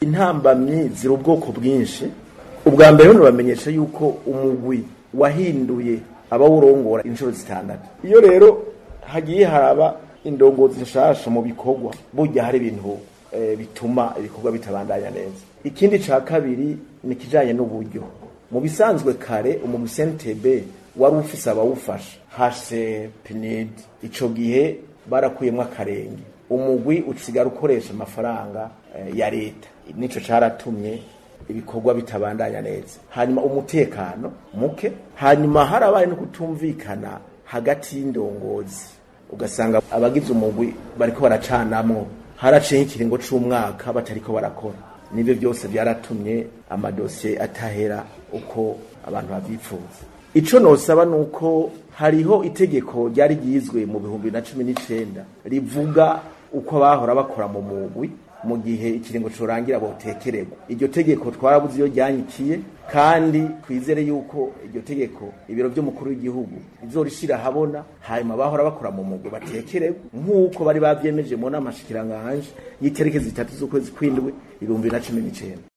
Intambamyi ziri ubwoko bwinshi. Ubwa mbere nubamenyesha yuko umugwi wahinduye abawurongora inshuro zitandatu. Iyo rero hagiye haraba indongozi nshasha mu bikorwa, burya hari ibintu bituma ibikorwa bitabandanya neza. Ikindi ca kabiri ni kijanye n'uburyo. Mu bisanzwe kare umugwi CNTB wari ufise abawufasha, hase PNID, ico gihe barakuyemwo akarenge. Umugwi usigara ukoresha amafaranga ya leta. Nico caratumye ibikorwa bitabandanya neza. Hanyuma umutekano muke, hanyuma harabaye no kutumvikana hagati y'indongozi. Ugasanga abagize umugwi bariko baracanamwo, haraciye ikiringo c'umwaka batariko barakora. Nibyo byose byaratumye amadosiye atahera uko abantu babyifuza. Ico nosaba nuko hariho itegeko ryari ryizwe mu 2019 rivuga uko bahora bakora mu mugwi mu gihe ikiringo corangira botekererwa. Iryo tegeko twarabuze iyo ryanyikiye, kandi twizere yuko iryo tegeko ibiro by'umukuru w'igihugu bizorishira habona, hanyuma bahora bakora mu mugwi batekererwa nk'uko bari bavyemeje mu namashikiranganje y'itereke 3 z'ukwezi kw'indwi 2019.